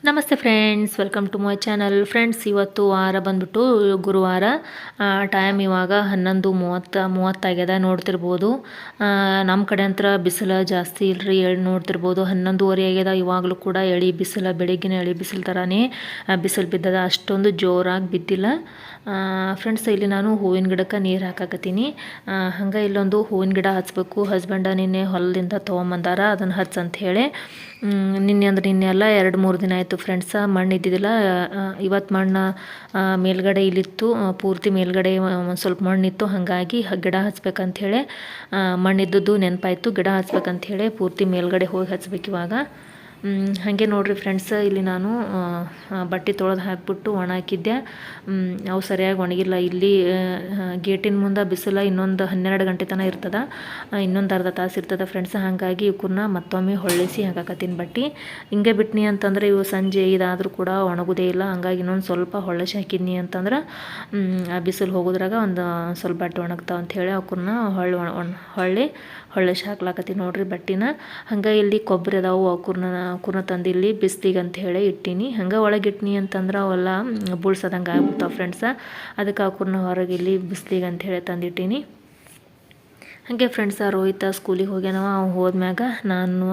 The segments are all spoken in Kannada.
ನಮಸ್ತೆ friends, welcome to my channel. Friends, ಇವತ್ತು ವಾರ ಬಂದ್ಬಿಟ್ಟು ಗುರುವಾರ. ಟೈಮ್ ಇವಾಗ 11:30 ಆಗ್ಯದ. ನೋಡ್ತಿರ್ಬೋದು, ನಮ್ಮ ಕಡೆ ಅಂತ ಬಿಸಿಲು ಜಾಸ್ತಿ ಇಲ್ಲರಿ. ನೋಡ್ತಿರ್ಬೋದು 11:30 ಆಗ್ಯದ. ಇವಾಗಲೂ ಕೂಡ ಎಳಿ ಬಿಸಿಲು, ಬೆಳಿಗ್ಗಿನ ಎಳಿ ಬಿಸಿಲು ಥರನೇ ಬಿಸಿಲು ಬಿದ್ದದ. ಅಷ್ಟೊಂದು ಜೋರಾಗಿ ಬಿದ್ದಿಲ್ಲ ಫ್ರೆಂಡ್ಸ್. ಇಲ್ಲಿ ನಾನು ಹೂವಿನ ಗಿಡಕ್ಕೆ ನೀರು ಹಾಕಾಕತ್ತೀನಿ. ಹಂಗೆ ಇಲ್ಲೊಂದು ಹೂವಿನ ಗಿಡ ಹಚ್ಬೇಕು. ಹಸ್ಬೆಂಡ ನಿನ್ನೆ ಹೊಲದಿಂದ ತೊಗೊಂಬಂದಾರ, ಅದನ್ನು ಹಚ್ಚಂತ ಹೇಳಿ. ನಿನ್ನೆ ಎಲ್ಲ 2-3 ದಿನ ಆಯಿತು ಫ್ರೆಂಡ್ಸ. ಮಣ್ಣು ಇದ್ದಿದ್ದಿಲ್ಲ. ಇವತ್ತು ಮಣ್ಣು ಮೇಲ್ಗಡೆ ಇಲ್ಲಿತ್ತು, ಪೂರ್ತಿ ಮೇಲ್ಗಡೆ ಒಂದು ಸ್ವಲ್ಪ ಮಣ್ಣಿತ್ತು. ಹಾಗಾಗಿ ಗಿಡ ಹಚ್ಬೇಕಂಥೇಳಿ ಮಣ್ಣಿದ್ದದ್ದು ನೆನಪಾಯಿತು. ಗಿಡ ಹಚ್ಬೇಕಂಥೇಳಿ ಪೂರ್ತಿ ಮೇಲ್ಗಡೆ ಹೋಗಿ ಹಚ್ಬೇಕು ಇವಾಗ. ಹಾಗೆ ನೋಡಿರಿ ಫ್ರೆಂಡ್ಸ್, ಇಲ್ಲಿ ನಾನು ಬಟ್ಟೆ ತೊಳೆದು ಹಾಕಿಬಿಟ್ಟು ಒಣ ಹಾಕಿದ್ದೆ. ಅವು ಸರಿಯಾಗಿ ಒಣಗಿಲ್ಲ. ಇಲ್ಲಿ ಗೇಟಿನ ಮುಂದೆ ಬಿಸಿಲು ಇನ್ನೊಂದು 12 ಗಂಟೆ ತನಕ ಇರ್ತದೆ, ಇನ್ನೊಂದು ಅರ್ಧ ತಾಸು ಇರ್ತದೆ ಫ್ರೆಂಡ್ಸ್. ಹಾಗಾಗಿ ಇವಕ್ಕನ್ನ ಮತ್ತೊಮ್ಮೆ ಹೊಳ್ಳಿಸಿ ಹಾಕಾಕತ್ತೀನಿ ಬಟ್ಟೆ. ಹಿಂಗೆ ಬಿಟ್ನಿ ಅಂತಂದರೆ ಇವು ಸಂಜೆ ಇದಾದರೂ ಕೂಡ ಒಣಗೋದೇ ಇಲ್ಲ. ಹಂಗಾಗಿ ಇನ್ನೊಂದು ಸ್ವಲ್ಪ ಹೊಳ್ಳಿಸಿ ಹಾಕಿದ್ನಿ ಅಂತಂದ್ರೆ ಆ ಬಿಸಿಲು ಹೋಗೋದ್ರಾಗ ಒಂದು ಸ್ವಲ್ಪ ಬಟ್ಟೆ ಒಣಗ್ತಾವ ಅಂಥೇಳಿ ಅವಕ್ಕನ್ನ ಹೊಳ್ಳಿಸಿ ಹಾಕ್ಲಾಕತ್ತೀನಿ ನೋಡ್ರಿ ಬಟ್ಟಿನ. ಹಂಗೆ ಇಲ್ಲಿ ಕೊಬ್ಬರಿ ಅದಾವು, ಅವಕ್ಕನ್ನ ತಂದು ಇಲ್ಲಿ ಬಿಸ್ಲಿಗೆ ಅಂತ ಹೇಳಿ ಇಟ್ಟೀನಿ. ಹಂಗೆ ಒಳಗಿಟ್ನಿ ಅಂತಂದ್ರೆ ಅವೆಲ್ಲ ಬುಳ್ಸೋದಂಗೆ ಆಗ್ಬಿಡ್ತಾವೆ ಫ್ರೆಂಡ್ಸ. ಅದಕ್ಕೆ ಅವಕ್ಕನ್ನ ಹೊರಗೆ ಇಲ್ಲಿ ಬಿಸ್ಲಿಗೆ ಅಂತ ಹೇಳಿ ತಂದಿಟ್ಟೀನಿ. ಹಾಗೆ ಫ್ರೆಂಡ್ಸ, ರೋಹಿತ ಸ್ಕೂಲಿಗೆ ಹೋಗ್ಯಾನವ. ಅವ್ನು ಹೋದ್ಮ್ಯಾಗ ನಾನು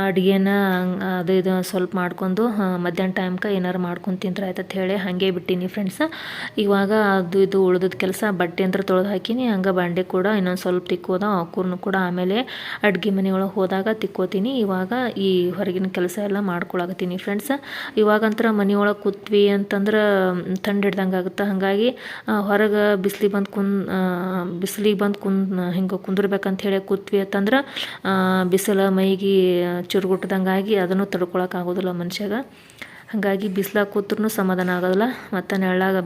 ಅಡುಗೆನ ಅದು ಇದು ಸ್ವಲ್ಪ ಮಾಡ್ಕೊಂಡು ಮಧ್ಯಾಹ್ನ ಟೈಮ್ಗೆ ಏನಾರು ಮಾಡ್ಕೊಂಡು ತಿಂದ್ರೆ ಆಯ್ತಂತ ಹೇಳಿ ಹಾಗೆ ಬಿಟ್ಟೀನಿ ಫ್ರೆಂಡ್ಸ. ಇವಾಗ ಅದು ಇದು ಉಳ್ದದ ಕೆಲಸ ಬಟ್ಟೆ ಅಂತ ತೊಳೆದು ಹಾಕೀನಿ. ಹಂಗೆ ಬಾಂಡೆ ಕೂಡ ಇನ್ನೊಂದು ಸ್ವಲ್ಪ ತಿಕ್ಕೋದ. ಅವಕ್ಕೂ ಕೂಡ ಆಮೇಲೆ ಅಡುಗೆ ಮನೆಯೊಳಗೆ ಹೋದಾಗ ತಿಕ್ಕೋತೀನಿ. ಇವಾಗ ಈ ಹೊರಗಿನ ಕೆಲಸ ಎಲ್ಲ ಮಾಡ್ಕೊಳಕತ್ತೀನಿ ಫ್ರೆಂಡ್ಸ. ಇವಾಗಂತ್ರ ಮನೆಯೊಳಗೆ ಕೂತ್ವಿ ಅಂತಂದ್ರೆ ಥಂಡ್ ಹಿಡ್ದಂಗೆ ಆಗುತ್ತೆ. ಹಾಗಾಗಿ ಹೊರಗೆ ಬಿಸಿಲಿಗೆ ಬಂದು ಹಿಂಗೆ ಕುಂದಿರ್ಬೇಕಂತ ಹೇಳಿ ಕೂತ್ವಿ ಅಂತಂದ್ರೆ ಬಿಸಿಲು ಮೈಗೆ ಚುರುಗುಟ್ದಂಗಾಗಿ ಅದನ್ನು ತಡ್ಕೊಳಕ್ಕಾಗೋದಿಲ್ಲ ಮನುಷ್ಯಾಗ. ಹಾಗಾಗಿ ಬಿಸಿಲಾಗ ಕೂತ್ರೂ ಸಮಾಧಾನ ಆಗೋದಿಲ್ಲ. ಮತ್ತು ನೆರಳಾಗ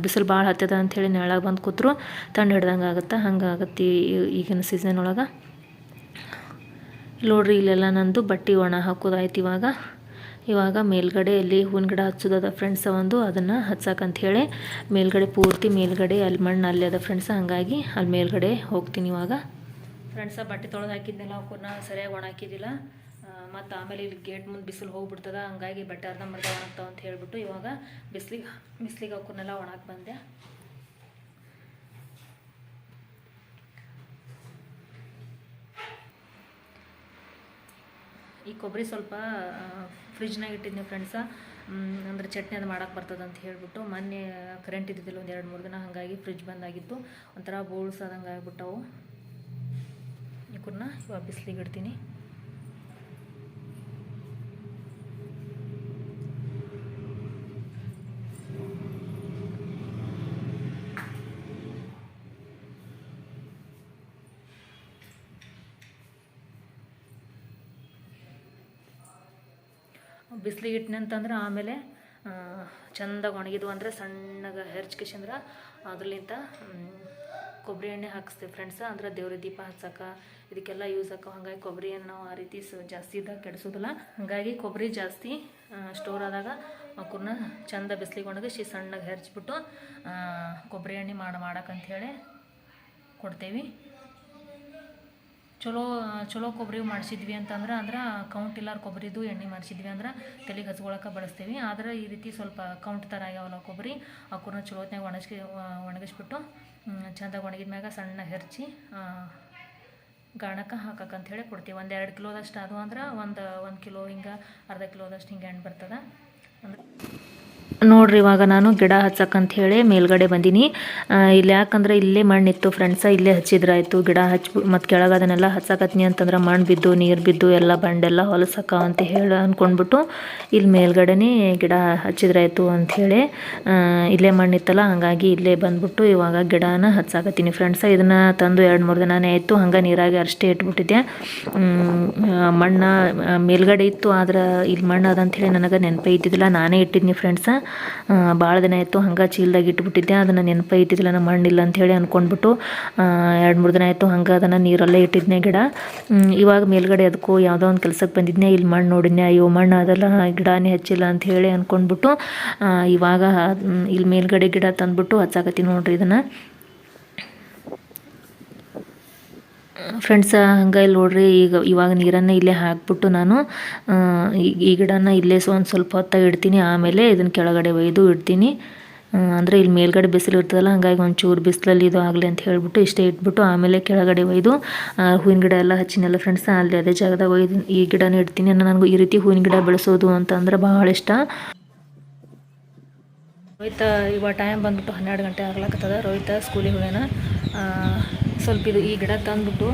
ಬಿಸಿಲು ಭಾಳ ಹತ್ತದ ಅಂಥೇಳಿ ನೆರಳಾಗ ಬಂದು ಕೂತ್ರು ತಂಡು ಹಿಡ್ದಂಗೆ ಆಗುತ್ತೆ. ಹಂಗಾಗತ್ತೆ ಈಗಿನ ಸೀಸನ್ ಒಳಗೆ. ನೋಡ್ರಿ, ಇಲ್ಲೆಲ್ಲ ನಂದು ಬಟ್ಟೆ ಒಣ ಹಾಕೋದಾಯ್ತು. ಇವಾಗ ಮೇಲ್ಗಡೆ ಅಲ್ಲಿ ಹೂವಿನ ಗಿಡ ಹಚ್ಚೋದದ ಫ್ರೆಂಡ್ಸ. ಅದನ್ನು ಹಚ್ಚಕ್ಕಂತ ಹೇಳಿ ಮೇಲ್ಗಡೆ ಪೂರ್ತಿ ಮೇಲ್ಗಡೆ ಅಲ್ಲಿ ಮಣ್ಣು ಅಲ್ಲಿ ಅದ ಫ್ರೆಂಡ್ಸ. ಹಾಗಾಗಿ ಅಲ್ಲಿ ಮೇಲ್ಗಡೆ ಹೋಗ್ತೀನಿ ಇವಾಗ ಫ್ರೆಂಡ್ಸ. ಬಟ್ಟೆ ತೊಳೆದು ಹಾಕಿದ್ನೆಲ್ಲ ಅವಕ್ಕನ್ನ ಸರಿಯಾಗಿ ಒಣ ಹಾಕಿದ್ದಿಲ್ಲ. ಮತ್ತು ಆಮೇಲೆ ಇಲ್ಲಿ ಗೇಟ್ ಮುಂದೆ ಬಿಸಿಲು ಹೋಗ್ಬಿಡ್ತದ. ಹಂಗಾಗಿ ಬಟ್ಟೆ ಅರ್ಧಂಬರ್ಧ ಒಣಗ್ತಾವ ಅಂತ ಹೇಳ್ಬಿಟ್ಟು ಇವಾಗ ಬಿಸಿಲಿಗೆ ಅವಕ್ಕನ್ನೆಲ್ಲ ಒಣಕ್ಕೆ ಬಂದೆ. ಈ ಕೊಬ್ಬರಿ ಸ್ವಲ್ಪ ಫ್ರಿಜ್ನಾಗ ಇಟ್ಟಿದ್ನಿ ಫ್ರೆಂಡ್ಸ. ಅಂದರೆ ಚಟ್ನಿ ಅದು ಮಾಡೋಕ್ಕೆ ಬರ್ತದೆ ಅಂತ ಹೇಳ್ಬಿಟ್ಟು. ಮೊನ್ನೆ ಕರೆಂಟ್ ಇದ್ದಿದ್ದಿಲ್ಲ ಒಂದು 2-3 ದಿನ. ಹಾಗಾಗಿ ಫ್ರಿಜ್ ಬಂದಾಗಿತ್ತು. ಒಂಥರ ಬೋಳ್ಸೋದಂಗೆ ಆಗ್ಬಿಟ್ಟವು. ಇವನ್ನ ಇವಾಗ ಬಿಸಿಲಿಗೆ ಇಡ್ತೀನಿ. ಬಿಸಿಲಿಗೆ ಇಟ್ಟಿನಿ ಅಂತಂದ್ರೆ ಆಮೇಲೆ ಚೆಂದಾಗಿ ಒಣಗಿದ್ವು ಅಂದರೆ ಸಣ್ಣಗೆ ಹೆರ್ಚ್ಕಿಶಂದ್ರೆ ಅದ್ರಲ್ಲಿಂದ ಕೊಬ್ಬರಿ ಎಣ್ಣೆ ಹಾಕಿಸ್ತೀವಿ ಫ್ರೆಂಡ್ಸ. ಅಂದ್ರೆ ದೇವ್ರ ದೀಪ ಹಚ್ಚಕ್ಕೆ ಇದಕ್ಕೆಲ್ಲ ಯೂಸ್ ಆಕೋ. ಹಾಗಾಗಿ ಕೊಬ್ಬರಿ ಎಣ್ಣೆ ನಾವು ಆ ರೀತಿ ಜಾಸ್ತಿ ಇದ್ದಾಗ ಕೆಡಿಸೋದಿಲ್ಲ. ಹಾಗಾಗಿ ಕೊಬ್ಬರಿ ಜಾಸ್ತಿ ಸ್ಟೋರ್ ಆದಾಗ ಅವಕ್ಕನ್ನ ಚೆಂದ ಬಿಸಿಲಿಗೆ ಒಣಗಿಸಿ ಸಣ್ಣಗೆ ಹೆರ್ಚ್ಬಿಟ್ಟು ಕೊಬ್ಬರಿ ಎಣ್ಣೆ ಮಾಡಕ್ಕಂಥೇಳಿ ಕೊಡ್ತೇವೆ. ಚಲೋ ಕೊಬ್ಬರಿ ಮಾಡಿಸಿದ್ವಿ ಅಂತಂದ್ರೆ ಕೌಂಟ್ ಇಲ್ಲಾರ ಕೊಬ್ಬರಿದು ಎಣ್ಣೆ ಮಾಡಿಸಿದ್ವಿ ಅಂದ್ರೆ ತಲೆಗೆ ಹಚ್ಕೊಳಕ್ಕೆ ಬಳಸ್ತೀವಿ. ಆದರೆ ಈ ರೀತಿ ಸ್ವಲ್ಪ ಕೌಂಟ್ ಥರ ಆಗ್ಯಾವಲ್ಲ ಕೊಬ್ಬರಿ, ಅವಕ್ಕನ್ನ ಚಲೋತ್ನಾಗ ಒಣಗಿಸ್ಬಿಟ್ಟು ಚೆಂದಾಗಿ ಒಣಗಿದ್ಮ್ಯಾಗ ಸಣ್ಣ ಹೆರ್ಚಿ ಗಾಣಕ್ಕೆ ಹಾಕಕ್ಕಂತ ಹೇಳಿ ಕೊಡ್ತೀವಿ. 1-2 ಕಿಲೋದಷ್ಟು ಅದು ಅಂದ್ರೆ 1 ಕಿಲೋ ಹಿಂಗೆ ಅರ್ಧ ಕಿಲೋದಷ್ಟು ಹಿಂಗೆ ಎಣ್ಣೆ ಬರ್ತದೆ. ಅಂದ್ರೆ ನೋಡ್ರಿ, ಇವಾಗ ನಾನು ಗಿಡ ಹಚ್ಚಕ್ಕಂತ ಹೇಳಿ ಮೇಲ್ಗಡೆ ಬಂದೀನಿ. ಇಲ್ಲಿ ಯಾಕಂದ್ರೆ ಇಲ್ಲೇ ಮಣ್ಣಿತ್ತು ಫ್ರೆಂಡ್ಸ. ಇಲ್ಲೇ ಹಚ್ಚಿದ್ರಾಯ್ತು. ಗಿಡ ಮತ್ತು ಕೆಳಗೆ ಅದನ್ನೆಲ್ಲ ಹಚ್ಚಕತ್ನಿ ಅಂತಂದ್ರೆ ಮಣ್ಣು ಬಿದ್ದು ನೀರು ಬಿದ್ದು ಎಲ್ಲ ಬಂಡೆಲ್ಲ ಹೊಲಸಕ್ಕ ಅಂತ ಹೇಳಿ ಅಂದ್ಕೊಂಡ್ಬಿಟ್ಟು ಇಲ್ಲಿ ಮೇಲ್ಗಡೆನೇ ಗಿಡ ಹಚ್ಚಿದ್ರಾಯ್ತು ಅಂಥೇಳಿ ಇಲ್ಲೇ ಮಣ್ಣಿತ್ತಲ್ಲ. ಹಾಗಾಗಿ ಇಲ್ಲೇ ಬಂದ್ಬಿಟ್ಟು ಇವಾಗ ಗಿಡನ ಹಚ್ಚಾಕತ್ತೀನಿ ಫ್ರೆಂಡ್ಸ. ಇದನ್ನು ತಂದು 2-3 ದಿನನೇ ಆಯಿತು. ಹಂಗೆ ನೀರಾಗಿ ಅಷ್ಟೇ ಇಟ್ಬಿಟ್ಟಿದ್ದೆ. ಮಣ್ಣು ಮೇಲ್ಗಡೆ ಇತ್ತು, ಆದ್ರೆ ಇಲ್ಲಿ ಮಣ್ಣು ಅದಂಥೇಳಿ ನನಗೆ ನೆನಪೇ ಇದ್ದಿದ್ದಿಲ್ಲ. ನಾನೇ ಇಟ್ಟಿದ್ನಿ ಫ್ರೆಂಡ್ಸ. ಭಾಳ ದಿನ ಆಯಿತು. ಹಂಗೆ ಚೀಲದಾಗ ಇಟ್ಬಿಟ್ಟಿದ್ದೆ. ಅದನ್ನು ನೆನಪೇ ಇದ್ದಿದ್ದಿಲ್ಲ, ನಮ್ಮ ಮಣ್ಣಿಲ್ಲ ಅಂಥೇಳಿ ಅಂದ್ಕೊಂಡ್ಬಿಟ್ಟು 2-3 ದಿನ ಆಯಿತು. ಹಂಗೆ ಅದನ್ನು ನೀರಲ್ಲೇ ಇಟ್ಟಿದ್ದೆ ಗಿಡ. ಇವಾಗ ಮೇಲ್ಗಡೆ ಅದಕ್ಕೂ ಯಾವುದೋ ಒಂದು ಕೆಲಸಕ್ಕೆ ಬಂದಿದ್ದೆ. ಇಲ್ಲಿ ಮಣ್ಣು ನೋಡಿದ್ನೆ, ಅಯ್ಯೋ ಮಣ್ಣು ಅದೆಲ್ಲ ಗಿಡನೇ ಹಚ್ಚಿಲ್ಲ ಅಂಥೇಳಿ ಅಂದ್ಕೊಂಡ್ಬಿಟ್ಟು ಇವಾಗ ಇಲ್ಲಿ ಮೇಲ್ಗಡೆ ಗಿಡ ತಂದುಬಿಟ್ಟು ಹಚ್ಚಾಕತ್ತೀನಿ ನೋಡ್ರಿ ಇದನ್ನು. ಫ್ರೆಂಡ್ಸ ಹಂಗೆ ಇಲ್ಲಿ ನೋಡ್ರಿ ಇವಾಗ ನೀರನ್ನು ಇಲ್ಲೇ ಹಾಕ್ಬಿಟ್ಟು ನಾನು ಈ ಗಿಡನ ಇಲ್ಲೇ ಒಂದು ಸ್ವಲ್ಪ ಹೊತ್ತ ಇಡ್ತೀನಿ. ಆಮೇಲೆ ಇದನ್ನು ಕೆಳಗಡೆ ಒಯ್ದು ಇಡ್ತೀನಿ. ಅಂದರೆ ಇಲ್ಲಿ ಮೇಲ್ಗಡೆ ಬಿಸಿಲು ಇರ್ತದಲ್ಲ, ಹಾಗಾಗಿ ಒಂಚೂರು ಬಿಸಿಲಲ್ಲಿ ಇದು ಆಗಲಿ ಅಂತ ಹೇಳಿಬಿಟ್ಟು ಇಷ್ಟೇ ಇಟ್ಬಿಟ್ಟು ಆಮೇಲೆ ಕೆಳಗಡೆ ಒಯ್ದು ಹೂವಿನ ಗಿಡ ಎಲ್ಲ ಹಚ್ಚಿನಲ್ಲ ಫ್ರೆಂಡ್ಸ್, ಅಲ್ಲಿ ಅದೇ ಜಾಗದಾಗ ಒಯ್ದು ಈ ಗಿಡನ ಇಡ್ತೀನಿ. ನನಗೂ ಈ ರೀತಿ ಹೂವಿನ ಗಿಡ ಬೆಳೆಸೋದು ಅಂತಂದ್ರೆ ಭಾಳ ಇಷ್ಟ. ರೋಹಿತ ಇವಾಗ ಟೈಮ್ ಬಂದ್ಬಿಟ್ಟು 12 ಗಂಟೆ ಆಗ್ಲಕ್ಕತ್ತದ. ರೋಹಿತ ಸ್ಕೂಲಿಗೆ ಹೋಗ್ಯಾನ. ಸ್ವಲ್ಪ ಈ ಗಿಡ ತಂದ್ಬಿಟ್ಟು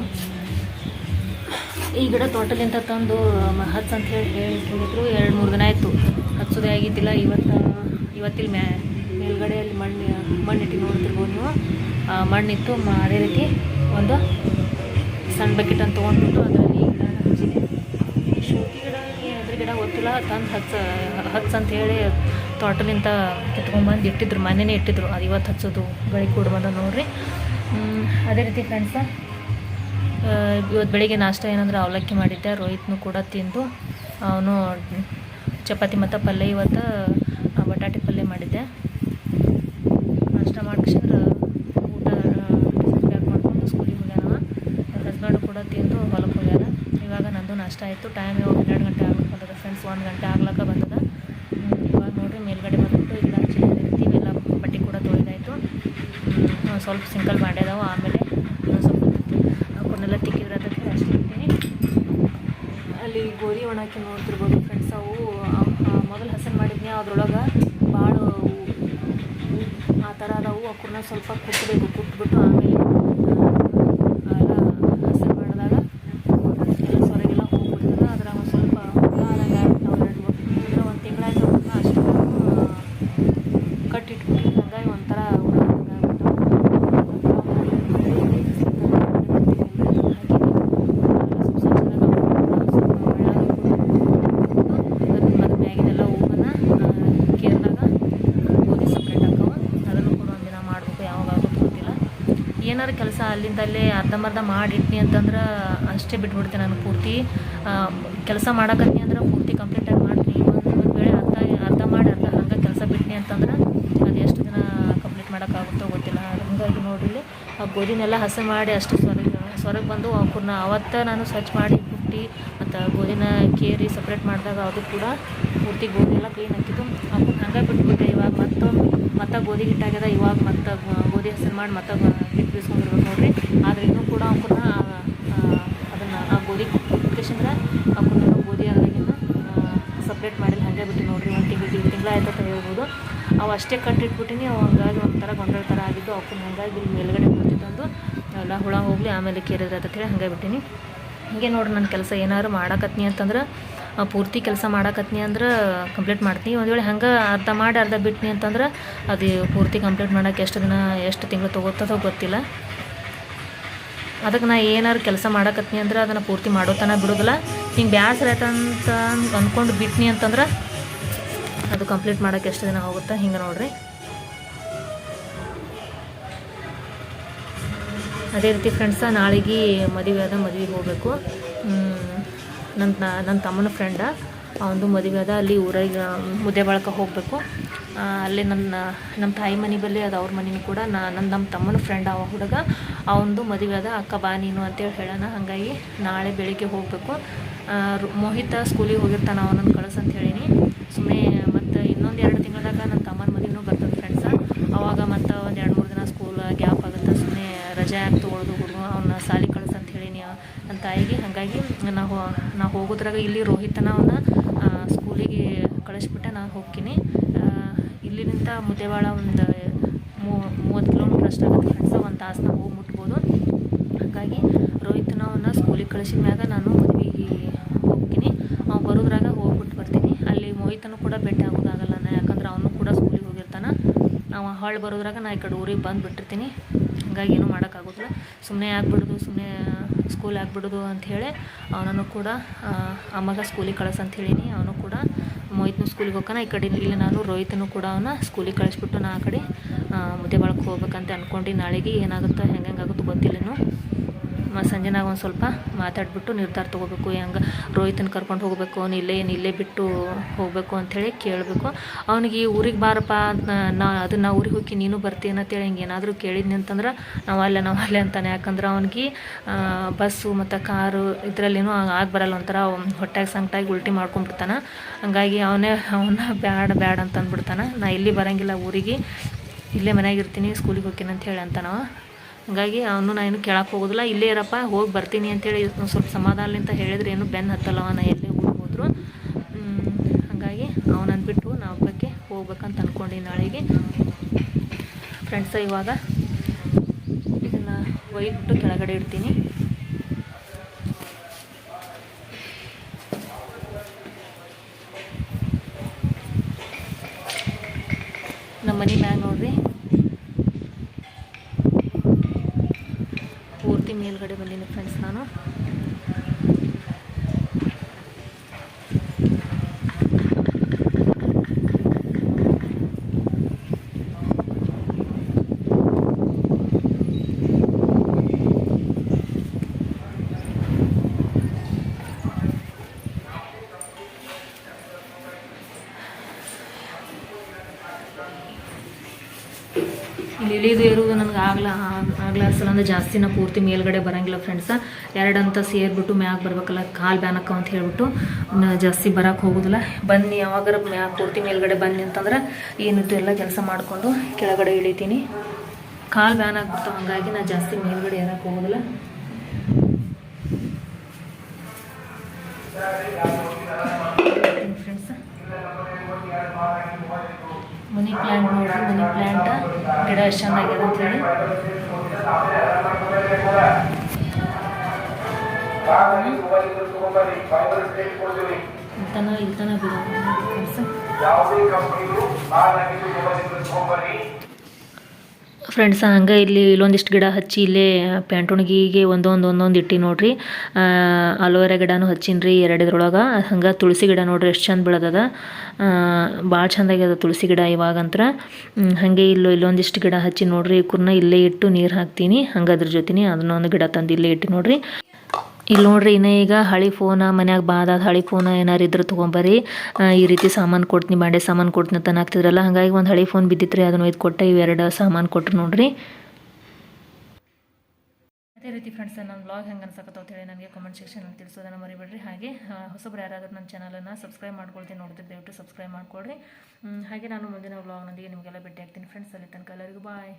ಈ ಗಿಡ ತೋಟಲಿಂದ ತಂದು ಹಚ್ಚ ಅಂತ ಹೇಳಿದ್ರು. 2-3 ದಿನ ಆಯಿತು ಹಚ್ಚೋದೇ ಆಗಿದ್ದಿಲ್ಲ. ಇವತ್ತಿಲ್ಲಿ ಮೇಲ್ಗಡೆಯಲ್ಲಿ ಮಣ್ಣಿಟ್ಟು ನೋಡ್ತಿರ್ಬೋದು ನೀವು. ಮಣ್ಣಿತ್ತು. ಅದೇ ರೀತಿ ಒಂದು ಸಣ್ಣ ಬಕೆಟ್ ಅಂತ ತೊಗೊಂಡ್ಬಿಟ್ಟು ಅದರಲ್ಲಿ ಗಿಡನ ಹಚ್ಚಿದೆ. ಶೋಕಿ ಗಿಡ ಅದ್ರ ಗಿಡ ಗೊತ್ತಿಲ್ಲ, ತಂದು ಹಚ್ಚ ಅಂತ ಹೇಳಿ ತೋಟಲಿಂದ ಕಿತ್ಕೊಂಡ್ಬಂದು ಇಟ್ಟಿದ್ರು. ಮನೆಯೇ ಇಟ್ಟಿದ್ರು. ಅದು ಇವತ್ತು ಹಚ್ಚೋದು ಬೆಳಿಗ್ಗೆ ಕೂಡ ಬಂದ ನೋಡ್ರಿ. ಅದೇ ರೀತಿ ಫ್ರೆಂಡ್ಸ, ಇವತ್ತು ಬೆಳಿಗ್ಗೆ ನಾಷ್ಟ ಏನಂದ್ರೆ ಅವಲಕ್ಕಿ ಮಾಡಿದ್ದೆ. ರೋಹಿತ್ನು ಕೂಡ ತಿಂದು ಅವನು ಚಪಾತಿ ಮತ್ತು ಪಲ್ಯ, ಇವತ್ತು ಬಟಾಟೆ ಪಲ್ಯ ಮಾಡಿದ್ದೆ. ನಾಷ್ಟ ಮಾಡ್ಕೊಂಡ್ರೆ ಊಟ ಪ್ಯಾಕ್ ಮಾಡ್ಕೊಂಡು ಸ್ಕೂಲಿಗೆ ಹೋಗ್ಯಾನ. ನನ್ನ ಹಸ್ಬೆಂಡು ಕೂಡ ತಿಂದು ಹೊಲಕ್ಕೆ ಹೋಗ್ಯಾರ. ಇವಾಗ ನಂದು ನಾಷ್ಟ ಆಯಿತು. ಟೈಮ್ ಇವಾಗ 12 ಗಂಟೆ ಆಗ್ಲಿಕ್ಕೆ ಬಂದದ ಫ್ರೆಂಡ್ಸ್. 1 ಗಂಟೆ ಆಗ್ಲಕ್ಕ ಬಂದದ. ಇವಾಗ ನೋಡಿರಿ ಮೇಲ್ಗಡೆ ಬಂದ್ಬಿಟ್ಟು ಗಿಡ ಹಚ್ಚಿರ್ತೀವಿ. ಎಲ್ಲ ಬಟ್ಟೆ ಕೂಡ ತೊಳೆದಾಯಿತು. ಸ್ವಲ್ಪ ಸಿಂಕಲ್ ಮಾಡ್ಯದಾವು. ಆಮೇಲೆ ಸ್ವಲ್ಪ ಅವನ್ನೆಲ್ಲ ತಿಕ್ಕಿದ್ರೆ ಅದಕ್ಕೆ ಅಷ್ಟೇ ಇರ್ತೀನಿ. ಅಲ್ಲಿ ಗೋಧಿ ಒಣಕ್ಕೆ ನೋಡ್ತಿರ್ಬೋದು ಫ್ರೆಂಡ್ಸ್. ಅವು ಮೊದಲು ಹಸನ್ ಮಾಡಿದ್ನಿ, ಅದ್ರೊಳಗೆ ಭಾಳ ಆ ಥರ ಅದಾವು. ಅವನ್ನ ಸ್ವಲ್ಪ ಕುಟ್ಟಬೇಕು. ಕುಟ್ಬಿಟ್ಟು ಆಮೇಲೆ ಎಲ್ಲ ಹಸನ್ ಮಾಡಿದಾಗ ಎಲ್ಲ ಸೊರಗೆಲ್ಲ ಹೋಗ್ಬಿಡ್ತದೆ. ಅದ್ರಾಗ ಒಂದು ಸ್ವಲ್ಪ ಆದಂಗೆ ಆಗ್ಬಿಟ್ಟು 1 ತಿಂಗಳಾಯ್ತು ಅಷ್ಟು ಕಟ್ಟಿಟ್ಬಿಟ್ಟು. ಹಂಗಾಗಿ ಒಂಥರ ಏನಾರು ಕೆಲಸ ಅಲ್ಲಿಂದಲ್ಲೇ ಅರ್ಧಂಬರ್ಧ ಮಾಡಿಟ್ನಿ ಅಂತಂದ್ರೆ ಅಷ್ಟೇ ಬಿಟ್ಬಿಡ್ತೀನಿ. ನಾನು ಪೂರ್ತಿ ಕೆಲಸ ಮಾಡಕತ್ನಿ ಅಂದ್ರೆ ಪೂರ್ತಿ ಕಂಪ್ಲೀಟಾಗಿ ಮಾಡ್ತೀನಿ. ಒಂದು ವೇಳೆ ಅರ್ಧ ಮಾಡಿ ಹಂಗೆ ಕೆಲಸ ಬಿಟ್ನಿ ಅಂತಂದ್ರೆ ಅದು ಎಷ್ಟು ದಿನ ಕಂಪ್ಲೀಟ್ ಮಾಡೋಕ್ಕಾಗುತ್ತೋ ಗೊತ್ತಿಲ್ಲ. ಹಾಗಾಗಿ ನೋಡಿಲ್ಲಿ ಆ ಗೋಧಿನೆಲ್ಲ ಹಸಿ ಮಾಡಿ ಅಷ್ಟು ಸೊರಗೆ ಬಂದು ಅವನ್ನ ಅವತ್ತು ನಾನು ಸ್ವಚ್ಛ ಮಾಡಿ ಕುಟ್ಟಿ ಮತ್ತು ಗೋಧಿನ ಕೇರಿ ಸಪ್ರೇಟ್ ಮಾಡಿದಾಗ ಅದು ಕೂಡ ಪೂರ್ತಿ ಗೋಧಿ ಎಲ್ಲ ಕ್ಲೀನ್ ಹಾಕಿದ್ದು. ಅವನ್ನ ಹಂಗೆ ಬಿಟ್ಬಿಟ್ಟೆ. ಇವಾಗ ಮತ್ತೆ ಗೋಧಿ ಹಿಟ್ಟಾಗ್ಯದ. ಇವಾಗ ಮತ್ತೆ ಗೋಧಿ ಹಸರು ಮಾಡಿ ಮತ್ತೆ ಹಿಟ್ಟು ಬೀಸ್ಕೊಂಡಿರ್ಬೇಕು ನೋಡ್ರಿ. ಆದರೆ ಇನ್ನೂ ಕೂಡ ಅವನ್ನ ಅದನ್ನು ಆ ಗೋಧಿ ಕುಟ್ಕೇಶಂದ್ರೆ ಅವನ್ನ ಗೋಧಿ ಅದ್ರಾಗಿನ ಸಪ್ರೇಟ್ ಮಾಡಿಲ್ಲ. ಹಾಗೆ ಬಿಟ್ಟು ನೋಡ್ರಿ. 1 ತಿಂಗಳು ಆಯ್ತು ಅಂತ ಹೇಳ್ಬೋದು. ಅವು ಅಷ್ಟೇ ಕಟ್ಟಿಟ್ಬಿಟ್ಟಿನಿ. ಅವು ಹಂಗಾಗಿ ಒಂಥರ ಗೊಂದಲ ಥರ ಆಗಿದ್ದು. ಅವನ್ನ ಹಂಗಾಗಿ ಇಲ್ಲಿ ಮೇಲ್ಗಡೆ ಬರ್ತಿತ್ತಂದು ಎಲ್ಲ ಹುಳ ಹೋಗಲಿ ಆಮೇಲೆ ಕೇರಿದ್ರೆ ಅಂತ ಹೇಳಿ ಹಂಗೆ ಬಿಟ್ಟಿನಿ. ಹೀಗೆ ನೋಡ್ರಿ, ನನ್ನ ಕೆಲಸ ಏನಾದ್ರು ಮಾಡಾಕತ್ನಿ ಅಂತಂದ್ರೆ ಪೂರ್ತಿ ಕೆಲಸ ಮಾಡಾಕತ್ನಿ ಅಂದ್ರೆ ಕಂಪ್ಲೀಟ್ ಮಾಡ್ತೀನಿ. ಒಂದು ವೇಳೆ ಹಂಗೆ ಅರ್ಧ ಮಾಡಿ ಅರ್ಧ ಬಿಟ್ನಿ ಅಂತಂದ್ರೆ ಅದು ಪೂರ್ತಿ ಕಂಪ್ಲೀಟ್ ಮಾಡೋಕ್ಕೆ ಎಷ್ಟು ದಿನ ಎಷ್ಟು ತಿಂಗಳು ತೊಗೋತದೋ ಗೊತ್ತಿಲ್ಲ. ಅದಕ್ಕೆ ನಾ ಏನಾರು ಕೆಲಸ ಮಾಡಾಕತ್ನಿ ಅಂದ್ರೆ ಅದನ್ನು ಪೂರ್ತಿ ಮಾಡೋತನ ಬಿಡೋದಿಲ್ಲ. ಹಿಂಗೆ ಬ್ಯಾಸರ ಆಯ್ತಂತ ಅಂದ್ಕೊಂಡು ಬಿಟ್ನಿ ಅಂತಂದ್ರೆ ಅದು ಕಂಪ್ಲೀಟ್ ಮಾಡೋಕ್ಕೆ ಎಷ್ಟು ದಿನ ಹೋಗುತ್ತೆ. ಹಿಂಗೆ ನೋಡ್ರಿ. ಅದೇ ರೀತಿ ಫ್ರೆಂಡ್ಸ, ನಾಳೆಗೆ ಮದುವೆಗೆ ಹೋಗಬೇಕು. ನನ್ನ ತಮ್ಮನ ಫ್ರೆಂಡ ಅವನದು ಮದುವೆ ಅದ. ಅಲ್ಲಿ ಊರಾಗ ಮುದ್ದೇಬಾಳಕ್ಕೆ ಹೋಗಬೇಕು. ಅಲ್ಲಿ ನಮ್ಮ ತಾಯಿ ಮನೆ ಬಲ್ಲಿ ಅದು ಅವ್ರ ಮನೆಯೂ ಕೂಡ ನಮ್ಮ ತಮ್ಮನ ಫ್ರೆಂಡ್ ಅವ ಹುಡುಗ. ಅವನದು ಮದುವೆ ಅದ. ಅಕ್ಕ ಬಾ ನೀನು ಅಂತೇಳಿ ಹೇಳೋಣ. ಹಾಗಾಗಿ ನಾಳೆ ಬೆಳಿಗ್ಗೆ ಹೋಗಬೇಕು. ಮೋಹಿತ ಸ್ಕೂಲಿಗೆ ಹೋಗಿರ್ತಾನೆ, ಅವನನ್ನು ಕಳಿಸಂತ ಹೇಳೀನಿ. ಸುಮ್ಮನೆ ಮತ್ತು ಇನ್ನೊಂದು 2 ತಿಂಗಳದಾಗ ನನ್ನ ತಮ್ಮನ ಮದುವೆನೂ ಬರ್ತದೆ ಫ್ರೆಂಡ್ಸ. ಅವಾಗ ಮತ್ತು ಒಂದು 2-3 ದಿನ ಸ್ಕೂಲ್ ಗ್ಯಾಪ್ ಆಗುತ್ತೆ. ಸುಮ್ಮನೆ ರಜೆ ಯಾಕೆ ತೊಗೊಳೋದು ಹುಡುಗ, ಅವನ್ನ ಸಾಲಿ ಕಳಿಸಂತ ಹೇಳೀನಿ ನನ್ನ ತಾಯಿಗೆ. ಹಾಗಾಗಿ ನಾವು ಹೋಗೋದ್ರಾಗ ಇಲ್ಲಿ ರೋಹಿತನ ಅವನ್ನ ಸ್ಕೂಲಿಗೆ ಕಳಿಸ್ಬಿಟ್ಟೆ ನಾನು ಹೋಗ್ತೀನಿ. ಇಲ್ಲಿಂದ ಮುದ್ದೇಬಾಳ ಒಂದು 30 ಕಿಲೋಮೀಟ್ರ್ ಅಷ್ಟಾಗುತ್ತೆ ಫ್ರೆಂಡ್ಸ. 1 ತಾಸನ್ನ ಹೋಗಿ ಮುಟ್ಬೋದು. ಹಾಗಾಗಿ ರೋಹಿತನ ಅವನ್ನ ಸ್ಕೂಲಿಗೆ ಕಳಿಸಿದ ಮ್ಯಾಗ ನಾನು ಮದುವೆಗೆ ಹೋಗ್ತೀನಿ. ಅವ್ನು ಬರೋದ್ರಾಗ ಹೋಗ್ಬಿಟ್ಟು ಬರ್ತೀನಿ. ಅಲ್ಲಿ ಮೋಹಿತನೂ ಕೂಡ ಭೇಟಿ ಆಗೋದಾಗಲ್ಲ, ಯಾಕಂದ್ರೆ ಅವನು ಕೂಡ ಸ್ಕೂಲಿಗೆ ಹೋಗಿರ್ತಾನೆ. ನಾವು ಹೊಳ್ಳಿ ಬರೋದ್ರಾಗ ನಾ ಈ ಕಡೆ ಊರಿಗೆ ಬಂದುಬಿಟ್ಟಿರ್ತೀನಿ. ಹಾಗಾಗಿ ಏನೂ ಮಾಡೋಕ್ಕಾಗೋದಿಲ್ಲ. ಸುಮ್ಮನೆ ಆಗ್ಬಿಡೋದು, ಸುಮ್ಮನೆ ಸ್ಕೂಲ್ ಆಗಿಬಿಡೋದು ಅಂಥೇಳಿ ಅವನನ್ನು ಕೂಡ ಅಮ್ಮಗ ಸ್ಕೂಲಿಗೆ ಕಳಿಸಂತ ಹೇಳೀನಿ. ಅವನು ಕೂಡ ಮೋಹಿತ್ನು ಸ್ಕೂಲಿಗೆ ಹೋಗ್ತಾನೆ. ಈ ಕಡೆ ಇಲ್ಲಿ ನಾನು ರೋಹಿತನು ಕೂಡ ಅವನ್ನ ಸ್ಕೂಲಿಗೆ ಕಳಿಸ್ಬಿಟ್ಟು ನಾ ಆ ಕಡೆ ಮುದ್ದೇಬಾಳಕ್ಕೆ ಹೋಗ್ಬೇಕಂತ ಅಂದ್ಕೊಂಡು ನಾಳೆಗೆ ಏನಾಗುತ್ತೋ ಹೆಂಗಾಗುತ್ತೋ ಗೊತ್ತಿಲ್ಲನು. ಸಂಜೆನಾಗ ಒಂದು ಸ್ವಲ್ಪ ಮಾತಾಡಿಬಿಟ್ಟು ನಿರ್ಧಾರ ತೊಗೋಬೇಕು. ಹೆಂಗೆ ರೋಹಿತನ ಕರ್ಕೊಂಡು ಹೋಗಬೇಕು, ಅವ್ನು ಇಲ್ಲೇ ಬಿಟ್ಟು ಹೋಗಬೇಕು ಅಂಥೇಳಿ ಕೇಳಬೇಕು. ಅವ್ನಿಗೆ ಊರಿಗೆ ಬಾರಪ್ಪ ನಾವು ಊರಿಗೆ ಹೋಗಿ ನೀನು ಬರ್ತೀನಿ ಅಂತೇಳಿ ಹಿಂಗೆ ಏನಾದರೂ ಕೇಳಿದ್ನಿ ಅಂತಂದ್ರೆ ನಾವು ಅಲ್ಲೇ ಅಂತಾನೆ. ಯಾಕಂದ್ರೆ ಅವ್ನಿಗೆ ಬಸ್ಸು ಮತ್ತು ಕಾರು ಇದರಲ್ಲೇನೂ ಆಗಿ ಬರಲ್ಲ, ಒಂಥರ ಹೊಟ್ಟೆಗೆ ಸಂಕಟಾಗಿ ಉಲ್ಟಿ ಮಾಡ್ಕೊಂಡ್ಬಿಡ್ತಾನೆ. ಹಂಗಾಗಿ ಅವನ್ನ ಬ್ಯಾಡ ಅಂತ ಅಂದ್ಬಿಡ್ತಾನೆ. ನಾ ಇಲ್ಲಿ ಬರೋಂಗಿಲ್ಲ ಊರಿಗೆ, ಇಲ್ಲೇ ಮನೆಯಾಗ ಇರ್ತೀನಿ, ಸ್ಕೂಲಿಗೆ ಹೋಗ್ತೀನಿ ಅಂತ ಹೇಳಿ ಅಂತಾನವ. ಹಂಗಾಗಿ ನಾ ಏನು ಕೇಳಕ್ಕೆ ಹೋಗೋದಿಲ್ಲ, ಇಲ್ಲೇ ಇರಪ್ಪ ಹೋಗಿ ಬರ್ತೀನಿ ಅಂತೇಳಿ ಸ್ವಲ್ಪ ಸಮಾಧಾನಲಿಂತ ಹೇಳಿದ್ರೆ ಏನು ಬೆನ್ನು ಹತ್ತಲ್ಲವ ನಾ ಎಲ್ಲೇ ಊರಿಗೆ ಹೋದ್ರು. ಹಾಗಾಗಿ ಅವನನ್ನು ಬಿಟ್ಟು ನಾವು ಹಬ್ಬಕ್ಕೆ ಹೋಗ್ಬೇಕಂತ ಅಂದ್ಕೊಂಡು ನಾಳೆಗೆ ಫ್ರೆಂಡ್ಸ. ಇವಾಗ ಇದನ್ನು ಒಯ್ದುಬಿಟ್ಟು ಕೆಳಗಡೆ ಇಡ್ತೀನಿ. ನಮ್ಮ ಮನೆ ಮ್ಯಾಗ ನೋಡ್ರಿ ಪೂರ್ತಿ ಮೇಲ್ಗಡೆ ಬಂದೀನಿ ಫ್ರೆಂಡ್ಸ್ ನಾನು. ಇಲ್ಲಿ ಇಳಿದು ಇರುವುದು ನನಗೆ ಆಗ್ಲಾರ್ಸಲ್ಲ ಅಂದರೆ ಜಾಸ್ತಿ ನಾ ಪೂರ್ತಿ ಮೇಲ್ಗಡೆ ಬರೋಂಗಿಲ್ಲ ಫ್ರೆಂಡ್ಸ. 2 ಅಂತ ಸೇರಿಬಿಟ್ಟು ಮ್ಯಾಗ ಬರ್ಬೇಕಲ್ಲ, ಕಾಲು ಬ್ಯಾನಕ್ಕ ಅಂತ ಹೇಳ್ಬಿಟ್ಟು ಜಾಸ್ತಿ ಬರೋಕ್ಕೆ ಹೋಗೋದಿಲ್ಲ. ಬನ್ನಿ ಯಾವಾಗಾರ ಪೂರ್ತಿ ಮೇಲ್ಗಡೆ ಬನ್ನಿ ಅಂತಂದ್ರೆ ಏನಿತ್ತು ಎಲ್ಲ ಕೆಲಸ ಮಾಡಿಕೊಂಡು ಕೆಳಗಡೆ ಇಳಿತೀನಿ. ಕಾಲು ಬ್ಯಾನ್ ಆಗ್ಬಿಡ್ತಾವೆ, ಹಾಗಾಗಿ ನಾನು ಜಾಸ್ತಿ ಮೇಲ್ಗಡೆ ಏರಕ್ಕೆ ಹೋಗೋದಿಲ್ಲ. ಫ್ರೆಂಡ್ಸ ಮನಿ ಪ್ಲ್ಯಾಂಟ್ ನೋಡ್ರಿ, ಮನಿ ಪ್ಲ್ಯಾಂಟ್ ಗಿಡ ಎಷ್ಟು ಚೆನ್ನಾಗ್ಯದ ಅಂಥೇಳಿ. ಇಲ್ತನ ಫ್ರೆಂಡ್ಸ. ಹಂಗೆ ಇಲ್ಲೊಂದಿಷ್ಟು ಗಿಡ ಹಚ್ಚಿ ಇಲ್ಲೇ ಪ್ಯಾಂಟುಣಿಗೆ ಒಂದೊಂದು ಇಟ್ಟು ನೋಡ್ರಿ. ಅಲೋವೆರಾ ಗಿಡನೂ ಹಚ್ಚಿನ್ರಿ 2 ಇದ್ರೊಳಗೆ. ಹಂಗೆ ತುಳಸಿ ಗಿಡ ನೋಡ್ರಿ ಎಷ್ಟು ಚಂದ ಬೆಳೆದದ, ಭಾಳ ಚಂದಾಗ್ಯದ ತುಳಸಿ ಗಿಡ ಇವಾಗಂತ್ರ. ಹಾಗೆ ಇಲ್ಲೊಂದಿಷ್ಟು ಗಿಡ ಹಚ್ಚಿ ನೋಡ್ರಿ. ಇವ್ರನ್ನ ಇಲ್ಲೇ ಇಟ್ಟು ನೀರು ಹಾಕ್ತೀನಿ. ಹಂಗೆ ಅದ್ರ ಜೊತೆನೇ ಅದನ್ನೊಂದು ಗಿಡ ತಂದು ಇಲ್ಲೇ ಇಟ್ಟು ನೋಡ್ರಿ. ಇಲ್ಲಿ ನೋಡ್ರಿ, ಇನ್ನೂ ಈಗ ಹಳೆ ಫೋನ ಮನ್ಯಾಗ ಬಾದಾದ ಹಳೆ ಫೋನ ಏನಾರು ಇದ್ರೆ ತೊಗೊಂಬರ್ರಿ, ಈ ರೀತಿ ಸಾಮಾನು ಕೊಡ್ತೀನಿ, ಬಾಂಡೆ ಸಾಮಾನು ಕೊಡ್ತೀನಿ ಅಂತ ಹಾಕ್ತಿದ್ರಲ್ಲ. ಹಾಗಾಗಿ ಒಂದು ಹಳೆ ಫೋನ್ ಬಿದ್ದಿತ್ತು ರೀ, ಅದನ್ನು ಒಯ್ದು ಕೊಟ್ಟೆ. ಇವೆರಡು ಸಾಮಾನು ಕೊಟ್ಟರು ನೋಡ್ರಿ. ಅದೇ ರೀತಿ ಫ್ರೆಂಡ್ಸ್, ನನ್ನ ವ್ಲಾಗ್ ಹೆಂಗೆ ಅನ್ಸಕತ್ತವ ಹೇಳಿ ನನಗೆ ಕಮೆಂಟ್ ಸೆಕ್ಷನಲ್ಲಿ ತಿಳಿಸೋದನ್ನು ಮರಿಬೇಡ್ರಿ. ಹಾಗೆ ಹೊಸಬ್ರು ಯಾರಾದರೂ ನನ್ನ ಚಾನಲನ್ನು ಸಬ್ಸ್ಕ್ರೈಬ್ ಮಾಡ್ಕೊಳ್ತೀನಿ ನೋಡ್ತೀರಿ, ದಯವಿಟ್ಟು ಸಬ್ಸ್ಕ್ರೈಬ್ ಮಾಡ್ಕೊಳ್ರಿ. ಹಾಗೆ ನಾನು ಮುಂದಿನ ವ್ಲಾಗ್ನೊಂದಿಗೆ ನಿಮಗೆಲ್ಲ ಭೇಟಿ ಆಗ್ತೀನಿ ಫ್ರೆಂಡ್ಸ್. ಅಲ್ಲಿ ತನಕ ಎಲ್ಲರಿಗೂ ಬಾಯ್.